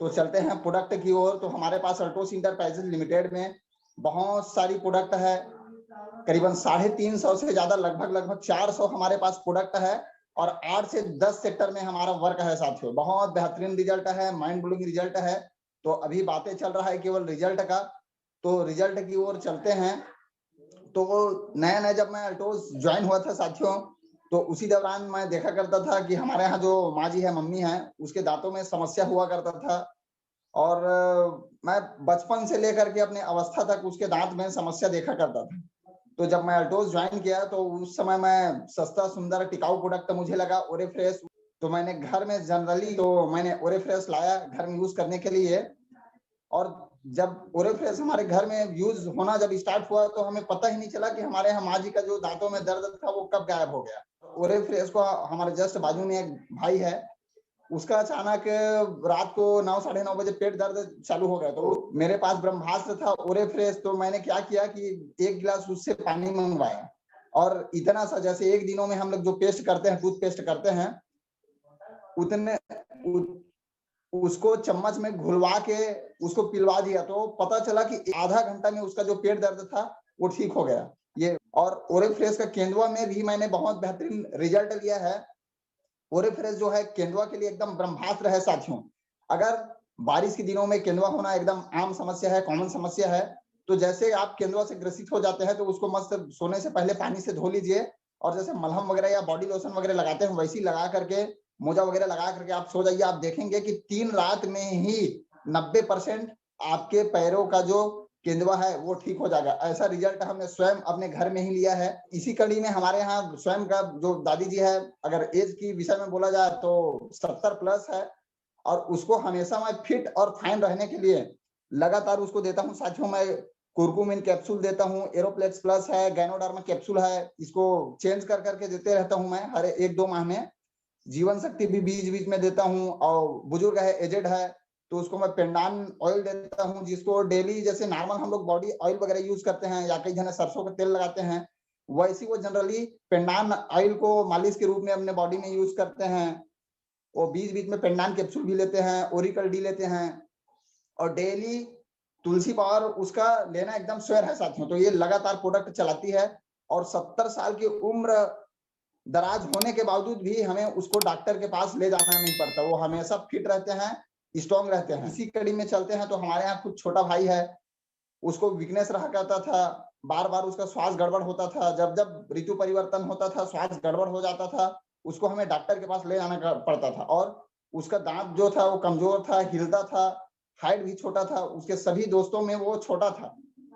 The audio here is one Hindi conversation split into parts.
तो चलते हैं प्रोडक्ट की ओर। तो हमारे पास अल्टोस इंटरप्राइजेज लिमिटेड में बहुत सारी प्रोडक्ट है, करीबन 350 से ज्यादा, लगभग 400 हमारे पास प्रोडक्ट है और 8 से 10 सेक्टर में हमारा वर्क है साथियों। बहुत बेहतरीन रिजल्ट है, माइंड ब्लोइंग रिजल्ट है। तो अभी बातें चल रहा है केवल रिजल्ट का, तो रिजल्ट की ओर चलते हैं। तो नया जब मैं अल्टोस ज्वाइन हुआ था साथियों, तो उसी दौरान मैं देखा करता था कि हमारे यहाँ जो माँ जी है, मम्मी है, उसके दांतों में समस्या हुआ करता था। और मैं बचपन से लेकर के अपने अवस्था तक उसके दांत में समस्या देखा करता था। तो जब मैं अल्टोस ज्वाइन किया तो उस समय मैं सस्ता सुंदर टिकाऊ प्रोडक्ट मुझे लगा ओरेफ्रेश। तो मैंने घर में जनरली मैंने ओरेफ्रेश लाया घर में यूज करने के लिए। और जब ओरेफ्रेश हमारे घर में यूज होना जब स्टार्ट हुआ तो हमें पता ही नहीं चला कि हमारे यहाँ माँ जी का जो दांतों में दर्द था वो कब गायब हो गया। ओरेफ्रेश को हमारे जस्ट बाजू में एक भाई है, उसका अचानक रात को 9 साढ़े 9 बजे पेट दर्द चालू हो गया। तो मेरे पास ब्रह्मास्त्र था ओरेफ्रेश, तो मैंने क्या किया कि 1 गिलास उससे पानी मंगवाया और इतना सा, जैसे एक दिनों में हम लोग जो पेस्ट करते हैं, टूथपेस्ट करते हैं, उतने उसको चम्मच में घुलवा के उसको पिलवा दिया। तो पता चला कि आधा घंटा में उसका जो पेट दर्द था वो ठीक हो गया। ये और ओरेफ्रेश का केंदुआ में भी मैंने बहुत बेहतरीन रिजल्ट लिया है। ओरेफ्रेश जो है केंदुआ के लिए एकदम ब्रह्मास्त्र है साथियों। अगर बारिश के दिनों में केंदुआ होना एकदम आम समस्या है, कॉमन समस्या है। तो जैसे आप केंदुआ से ग्रसित हो जाते हैं तो उसको मस्त सोने से पहले पानी से धो लीजिए और जैसे मलहम वगैरह या बॉडी लोशन वगैरह लगाते हैं वैसे ही लगा करके, मोजा वगैरह लगा करके आप सो जाइए। आप देखेंगे कि 3 रात में ही 90% आपके पैरों का जो केंदुआ है वो ठीक हो जाएगा। ऐसा रिजल्ट हमने स्वयं अपने घर में ही लिया है। इसी कड़ी में हमारे यहाँ स्वयं का जो दादी जी है, अगर एज की विषय में बोला जाए तो 70 प्लस है और उसको हमेशा मैं फिट और फाइन रहने के लिए लगातार उसको देता हूँ साथियों। मैं कुरकुमिन कैप्सूल देता हूँ, एरोप्लेक्स प्लस है, गैनोडर्मा कैप्सूल है, इसको चेंज कर करके देते रहता हूँ मैं हर 1-2 माह में। जीवन शक्ति भी बीच बीच में देता हूँ। और बुजुर्ग है, एजेड है, तो उसको मैं पेंडान ऑयल देता हूँ, जिसको डेली जैसे नॉर्मल हम लोग बॉडी ऑयल वगैरह यूज करते हैं या कई जने सरसों का तेल लगाते हैं, वैसे वो जनरली पेंडान ऑयल को मालिश के रूप में अपने बॉडी में यूज करते हैं। वो बीच बीच में पेंडान कैप्सूल भी लेते हैं, ओरिकल डी लेते हैं और डेली तुलसी पावर उसका लेना एकदम स्वेर है साथियों। तो ये लगातार प्रोडक्ट चलाती है और 70 साल की उम्र दराज होने के बावजूद भी हमें उसको डॉक्टर के पास ले जाना नहीं पड़ता। वो हमेशा फिट रहते हैं, स्ट्रॉन्ग रहते हैं। इसी कड़ी में चलते हैं तो हमारे यहाँ कुछ छोटा भाई है, उसको वीकनेस रहा करता था, बार बार उसका श्वास गड़बड़ होता था। जब जब ऋतु परिवर्तन होता था श्वास गड़बड़ हो जाता था, उसको हमें डॉक्टर के पास ले जाना पड़ता था। और उसका दांत जो था वो कमजोर था, हिलता था, हाइट भी छोटा था, उसके सभी दोस्तों में वो छोटा था।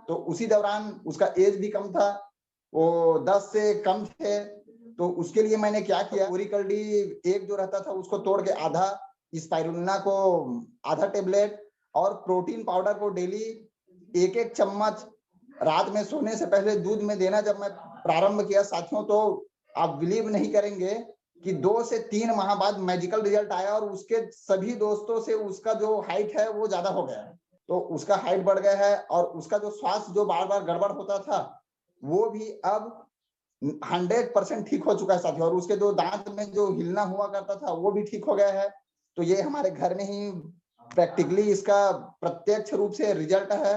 तो उसी दौरान उसका एज भी कम था, वो 10 से कम थे। तो उसके लिए मैंने क्या किया, ओरिकल डी एक जो रहता था उसको तोड़ के आधा, स्पाइरुलिना को आधा टेबलेट और प्रोटीन पाउडर को डेली 1-1 चम्मच रात में सोने से पहले दूध में देना जब मैं प्रारंभ किया साथियों, तो आप बिलीव नहीं करेंगे कि 2 से 3 माह बाद मैजिकल रिजल्ट आया और उसके सभी दोस्तों से उसका जो हाइट है वो ज्यादा हो गया है। तो उसका हाइट बढ़ गया है और उसका जो श्वास जो बार बार गड़बड़ होता था वो भी अब 100% ठीक हो चुका है साथियों। और उसके जो दांत में जो हिलना हुआ करता था वो भी ठीक हो गया है। तो ये हमारे घर में ही प्रैक्टिकली इसका प्रत्यक्ष रूप से रिजल्ट है।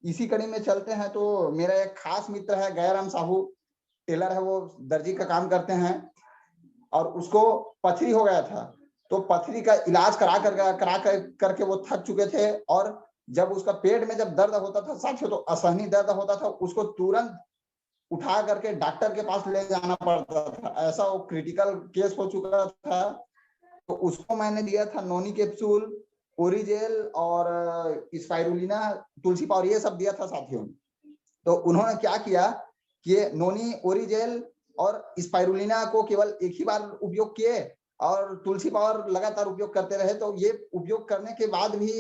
इसी कड़ी में चलते हैं तो मेरा एक खास मित्र है गयाराम साहू, टेलर है, वो दर्जी का काम करते हैं और उसको पथरी हो गया था। तो पथरी का इलाज करा करके वो थक चुके थे और जब उसका पेट में जब दर्द होता था साथियों तो असहनीय दर्द होता था, उसको तुरंत उठा करके डॉक्टर के पास ले जाना पड़ता था, ऐसा वो क्रिटिकल केस हो चुका था। तो उसको मैंने दिया था नोनी कैप्सूल, ओरिजेल और स्पाइरुलिना, तुलसी पाउडर, ये सब दिया था साथियों। तो उन्होंने क्या किया कि नोनी, ओरिजेल और स्पाइरुलिना को केवल एक ही बार उपयोग किए और तुलसी पाउडर लगातार उपयोग करते रहे। तो ये उपयोग करने के बाद भी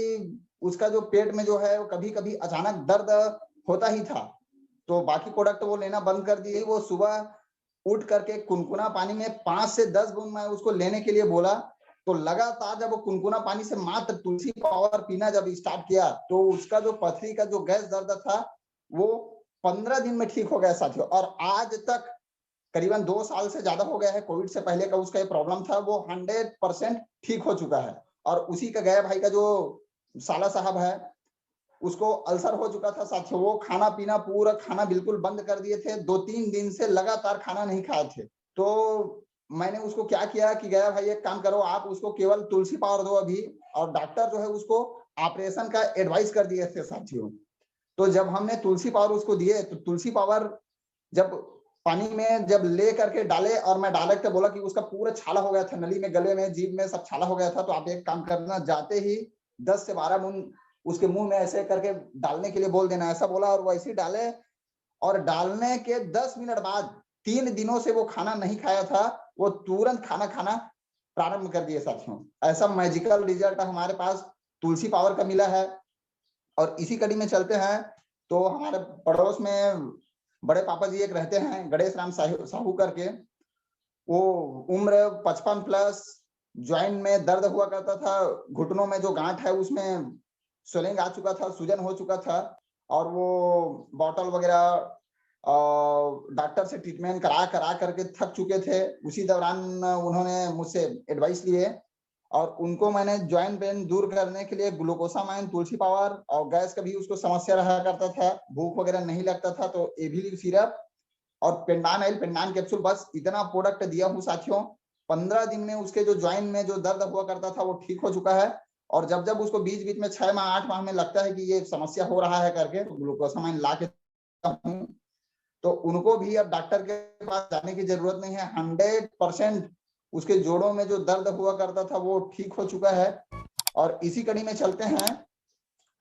उसका जो पेट में जो है वो कभी कभी अचानक दर्द होता ही था। तो बाकी प्रोडक्ट वो लेना बंद कर दिए। वो सुबह उठ करके कुनकुना पानी में 5 से 10 बूंद मैं उसको लेने के लिए बोला। तो लगातार जब वो कुनकुना पानी से मात्र तुलसी पाउडर पीना जब स्टार्ट किया तो उसका जो पथरी का जो गैस दर्द था वो 15 दिन में ठीक हो गया साथियों। और आज तक करीबन 2 साल से ज्यादा हो गया है, कोविड से पहले का उसका ये प्रॉब्लम था, वो 100% ठीक हो चुका है। और उसी का गया भाई का जो साला साहब है, उसको अल्सर हो चुका था साथियों। वो खाना पीना पूरा खाना बिल्कुल बंद कर दिए थे, 2-3 दिन से लगातार खाना नहीं खाए थे। तो मैंने उसको क्या किया कि गया भाई एक काम करो, आप उसको केवल तुलसी पावर दो अभी, और डॉक्टर जो है उसको ऑपरेशन का एडवाइस कर दिए थे साथियों। तो जब हमने तुलसी पावर उसको दिए, तो तुलसी पावर जब पानी में जब ले करके डाले, और मैं डाले के बोला कि उसका पूरा छाला हो गया था, नली में, गले में, जीभ में सब छाला हो गया था। तो आप एक काम करना, जाते ही 10 से 12 बूंद उसके मुंह में ऐसे करके डालने के लिए बोल देना, ऐसा बोला। और वैसे डाले, और डालने के 10 मिनट बाद, 3 दिनों से वो खाना नहीं खाया था, वो तुरंत खाना खाना प्रारंभ कर दिए साथियों। ऐसा मैजिकल रिजल्ट हमारे पास तुलसी पावर का मिला है। और इसी कड़ी में चलते हैं, तो हमारे पड़ोस में बड़े पापा जी एक रहते हैं, गणेश राम साहू करके। वो उम्र 55 प्लस, ज्वाइंट में दर्द हुआ करता था, घुटनों में जो गांठ है उसमें स्वेलिंग आ चुका था, सूजन हो चुका था, और वो बॉटल वगैरह डॉक्टर से ट्रीटमेंट करा करा करके थक चुके थे। उसी दौरान उन्होंने मुझसे एडवाइस लिए, और उनको मैंने ज्वाइंट पेन दूर करने के लिए ग्लूकोसामाइन, तुलसी पावर, और गैस का भी उसको समस्या रहा करता था, भूख वगैरह नहीं लगता था, तो एविलिव सिरप और पेंडान ऑयल, पेंडान कैप्सूल, बस इतना प्रोडक्ट दिया हूँ साथियों। 15 दिन में उसके जो ज्वाइंट में जो दर्द हुआ करता था वो ठीक हो चुका है। और जब जब उसको बीच बीच में 6 माह 8 माह में लगता है कि ये समस्या हो रहा है करके, तो ग्लूकोसामाइन ला के हूँ। तो उनको भी अब डॉक्टर के पास जाने की जरूरत नहीं है, 100% उसके जोड़ों में जो दर्द हुआ करता था वो ठीक हो चुका है। और इसी कड़ी में चलते हैं,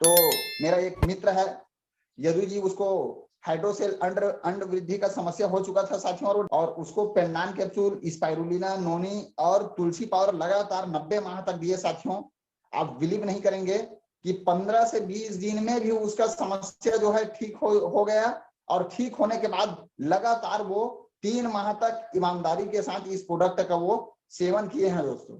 तो मेरा एक मित्र है यदु जी, उसको हाइड्रोसेल अंड वृद्धि का समस्या हो चुका था साथियों, और उसको पेंडान कैप्सूल, स्पाइरुलिना, नोनी और तुलसी पावर लगातार 90 माह तक दिए साथियों। आप बिलीव नहीं करेंगे कि 15 से 20 दिन में भी उसका समस्या जो है ठीक हो गया। और ठीक होने के बाद लगातार वो 3 माह तक ईमानदारी के साथ इस प्रोडक्ट का वो सेवन किए हैं दोस्तों।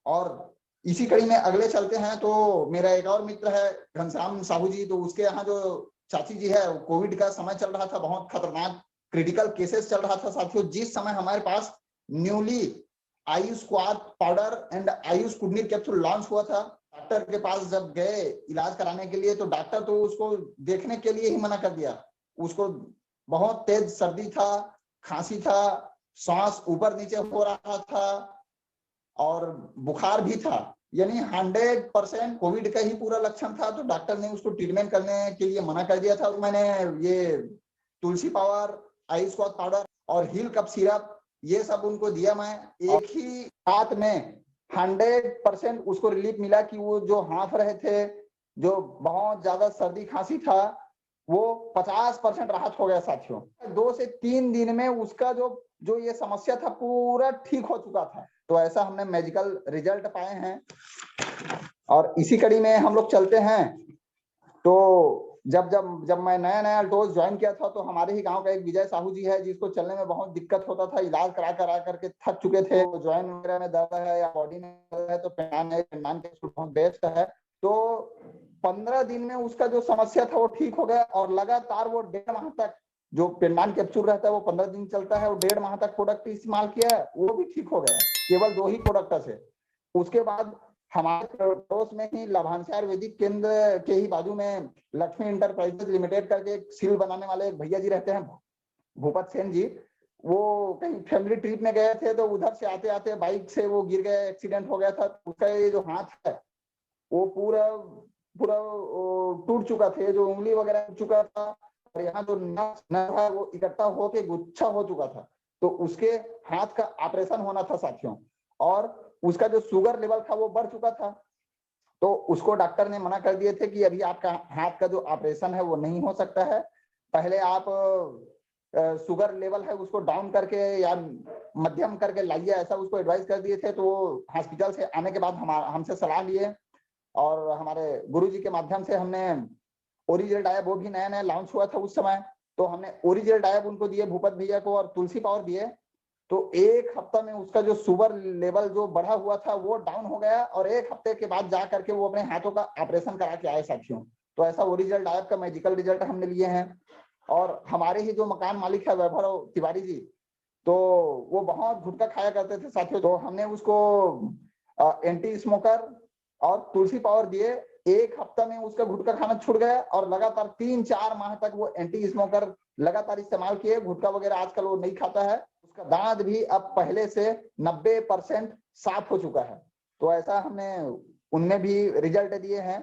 और इसी कड़ी में अगले चलते हैं, तो मेरा एक और मित्र है घनश्याम साहू जी, तो उसके यहाँ जो चाची जी है, कोविड का समय चल रहा था, बहुत खतरनाक क्रिटिकल केसेस चल रहा था साथियों। जिस समय हमारे पास न्यूली आयुष क्वाथ पाउडर एंड आयुष कुडनी कैप्सूल लॉन्च हुआ था, डॉक्टर के पास जब गए इलाज कराने के लिए, तो डॉक्टर तो उसको देखने के लिए ही मना कर दिया। उसको बहुत तेज सर्दी था, खांसी था, सांस ऊपर नीचे हो रहा था, और बुखार भी था, यानी 100% कोविड का ही पूरा लक्षण था। तो डॉक्टर ने उसको ट्रीटमेंट करने के लिए मना कर दिया था। और मैंने ये तुलसी पावर, आयुष क्वाथ पाउडर और हील कप सिरप ये सब उनको दिया। मैं एक ही रात में 100% उसको रिलीफ मिला, कि वो जो हाथ रहे थे, जो बहुत ज्यादा सर्दी खांसी था, वो 50% राहत हो गया साथियों। 2 से 3 दिन में उसका जो ये समस्या था पूरा ठीक हो चुका था। तो ऐसा हमने मैजिकल रिजल्ट पाए हैं। और इसी कड़ी में हम लोग चलते हैं, तो जब जब जब मैं नया नया अल्टोज ज्वाइन किया था, तो हमारे ही गांव का एक विजय साहू जी है, जिसको चलने में बहुत दिक्कत होता था, इलाज करा करा करके थक चुके थे। ज्वाइन वगैरह में दर्द है या बॉडी में दर्द है, तो पेंडान कैप्सूल बहुत बेस्ट है। तो 15 दिन में उसका जो समस्या था वो ठीक हो गया, और लगातार वो 1.5 माह तक जो पेंडान कैप्सूल रहता है वो 15 दिन चलता है, वो 1.5 माह तक प्रोडक्ट इस्तेमाल किया है, वो भी ठीक हो गया केवल 2 ही प्रोडक्ट से। उसके बाद हमारे पड़ोस में ही लाभांश आयुर्वेदिक केंद्र के ही बाजू में लक्ष्मी इंटरप्राइजेज लिमिटेड करके एक सील बनाने वाले एक भैया जी रहते हैं, भूपत सेन जी। वो कहीं फैमिली ट्रिप में गए थे, तो उधर से आते आते बाइक से वो गिर गए, एक्सीडेंट हो गया था। उसका ये जो हाथ है वो पूरा पूरा टूट चुका था, जो उंगली वगैरह टूट चुका था, और यहाँ जो नस है वो इकट्ठा होके गुच्छा हो चुका था। तो उसके हाथ का ऑपरेशन होना था साथियों, और उसका जो शुगर लेवल था वो बढ़ चुका था। तो उसको डॉक्टर ने मना कर दिए थे कि अभी आपका हाथ का जो ऑपरेशन है वो नहीं हो सकता है, पहले आप शुगर लेवल है उसको डाउन करके या मध्यम करके लाइए, ऐसा उसको एडवाइस कर दिए थे। तो हॉस्पिटल से आने के बाद हमसे सलाह लिए, और हमारे गुरुजी के माध्यम से हमने ओरिजिनल डायब, वो भी नया नया लॉन्च हुआ था उस समय, तो हमने ओरिजिनल डायब उनको दिए, भूपत भैया को, और तुलसी पावर दिए। तो 1 हफ्ता में उसका जो शुगर लेवल जो बढ़ा हुआ था वो डाउन हो गया, और 1 हफ्ते के बाद जा करके वो अपने हाथों का ऑपरेशन करा के आए साथियों। तो ऐसा ओरिजिनल डायब का मैजिकल रिजल्ट हमने लिए हैं। और हमारे ही जो मकान मालिक है वैभव तिवारी जी, तो वो बहुत गुटखा खाया करते थे साथियों, तो हमने उसको एंटी स्मोकर और तुलसी पावर दिए, एक हफ्ता में उसका गुटखा खाना छूट गया और लगातार 3-4 माह तक वो एंटी स्मोकर लगातार इस्तेमाल किए। गुटखा वगैरह आजकल वो नहीं खाता है। उसका दांत भी अब पहले से 90% साफ हो चुका है। तो ऐसा हमने उनमें भी रिजल्ट दिए हैं।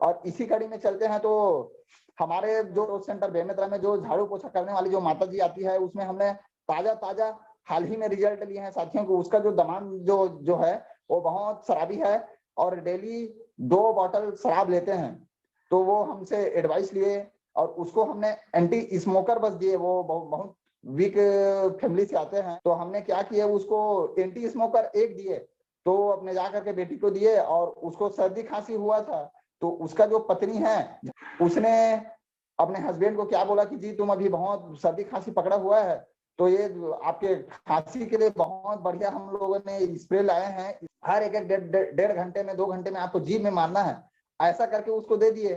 और इसी कड़ी में चलते हैं तो हमारे जो सेंटर बेमेतरा में जो झाड़ू पोछा करने वाली जो माता जी आती है, उसमें हमने ताजा हाल ही में रिजल्ट लिए हैं साथियों को। उसका जो दमान जो है वो बहुत शराबी है और डेली 2 बॉटल शराब लेते हैं। तो वो हमसे एडवाइस लिए और उसको हमने एंटी स्मोकर बस दिए। वो बहुत वीक फैमिली से आते हैं। तो हमने क्या किया, उसको एंटी स्मोकर एक दिए, तो अपने जाकर के बेटी को दिए और उसको सर्दी खांसी हुआ था। तो उसका जो पत्नी है उसने अपने हस्बैंड को क्या बोला कि जी तुम अभी बहुत सर्दी खांसी पकड़ा हुआ है, तो ये आपके खांसी के लिए बहुत बढ़िया हम लोगों ने स्प्रे लाए हैं। हर एक डेढ़ घंटे में 2 घंटे में आपको जीभ में मारना है, ऐसा करके उसको दे दिए।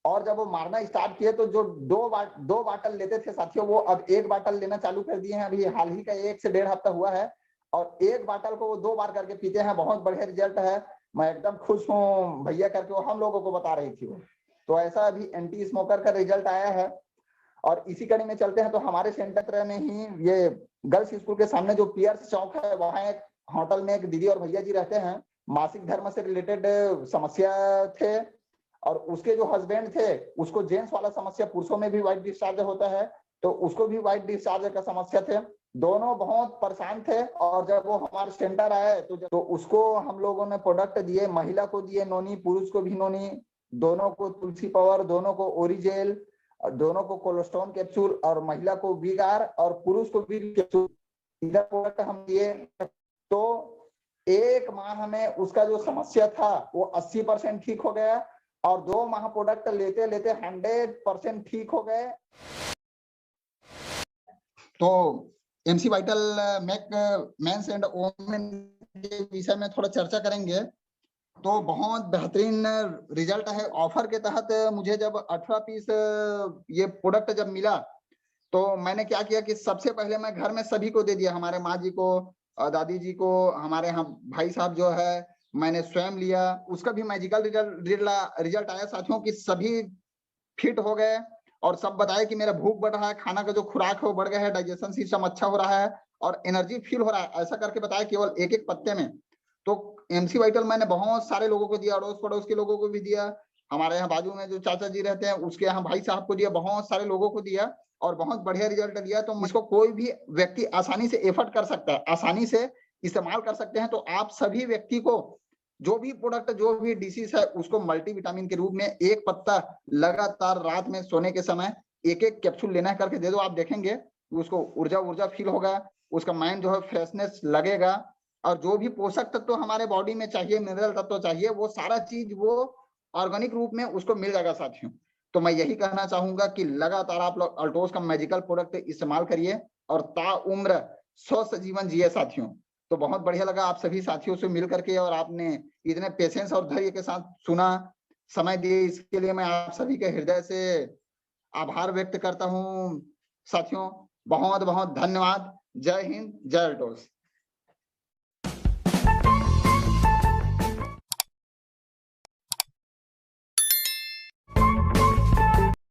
और जब वो मारना स्टार्ट किए तो जो 2 बाटल लेते थे साथियों, वो अब 1 बाटल लेना चालू कर दिए हैं। अभी हाल ही का 1 से 1.5 हफ्ता हुआ है और 1 बाटल को वो 2 बार करके पीते हैं। बहुत बढ़िया रिजल्ट है, मैं एकदम खुश हूँ भैया करके वो हम लोगों को बता रही थी वो। तो ऐसा अभी एंटी स्मोकर का रिजल्ट आया है। और इसी कड़ी में चलते हैं तो हमारे सेंटर में ही ये गर्ल्स स्कूल के सामने जो पियर्स चौक है, वहां एक होटल में एक दीदी और भैया जी रहते हैं। मासिक धर्म से रिलेटेड समस्या थे और उसके जो हस्बैंड थे उसको जेंट्स वाला समस्या, पुरुषों में भी व्हाइट डिस्चार्ज होता है तो उसको भी व्हाइट डिस्चार्ज का समस्या थे। दोनों बहुत परेशान थे और जब वो हमारे सेंटर आए तो उसको हम लोगों ने प्रोडक्ट दिए। महिला को दिए नोनी, पुरुष को भी नोनी, दोनों को तुलसी पावर, दोनों को ओरिजेल, दोनों को कोलेस्ट्रॉल कैप्सूल और महिला को वीगार और पुरुष को भी कैप्सूल इधर प्रोडक्ट हम दिए। तो 1 माह में उसका जो समस्या था वो 80% ठीक हो गया और 2 माह प्रोडक्ट लेते लेते 100% ठीक हो गए। तो MC vital men's and women के विषय में थोड़ा चर्चा करेंगे। तो बहुत बेहतरीन रिजल्ट है। ऑफर के तहत मुझे जब 18 पीस ये प्रोडक्ट जब मिला तो मैंने क्या किया कि सबसे पहले मैं घर में सभी को दे दिया, हमारे माँ जी को, दादी जी को, हमारे यहाँ भाई साहब जो है, मैंने स्वयं लिया। उसका भी मैजिकल रिजल्ट आया साथियों कि सभी फिट हो गए और सब बताए कि मेरा भूख बढ़ रहा है, खाना का जो खुराक है वो बढ़ गया है, डाइजेशन सिस्टम अच्छा हो रहा है और एनर्जी फील हो रहा है, ऐसा करके बताया केवल 1 पत्ते में। तो एमसी वाइटल मैंने बहुत सारे लोगों को दिया, अड़ोस पड़ोस के लोगों को भी दिया, हमारे यहाँ बाजू में जो चाचा जी रहते हैं उसके यहाँ भाई साहब को दिया, बहुत सारे लोगों को दिया और बहुत बढ़िया रिजल्ट दिया। तो इसको कोई भी व्यक्ति आसानी से एफर्ट कर सकता है, आसानी से इस्तेमाल कर सकते हैं। तो आप सभी व्यक्ति को जो भी प्रोडक्ट, जो भी डिसीज है, उसको मल्टीविटामिन के रूप में 1 पत्ता लगातार रात में सोने के समय 1 कैप्सूल लेना करके दे दो। आप देखेंगे उसको ऊर्जा फील होगा, उसका माइंड जो है फ्रेशनेस लगेगा और जो भी पोषक तत्व हमारे बॉडी में चाहिए, मिनरल तत्व चाहिए, वो सारा चीज वो ऑर्गेनिक रूप में उसको मिल जाएगा साथियों। तो मैं यही कहना चाहूंगा कि लगातार आप लोग अल्टोस का मैजिकल प्रोडक्ट इस्तेमाल करिए और ताउम्र स्वस्थ जीवन जिए साथियों। तो बहुत बढ़िया लगा आप सभी साथियों से मिल करके और आपने इतने पेशेंस और धैर्य के साथ सुना, समय दिए, इसके लिए मैं आप सभी के हृदय से आभार व्यक्त करता हूं साथियों। बहुत बहुत धन्यवाद। जय हिंद, जय अल्टोस।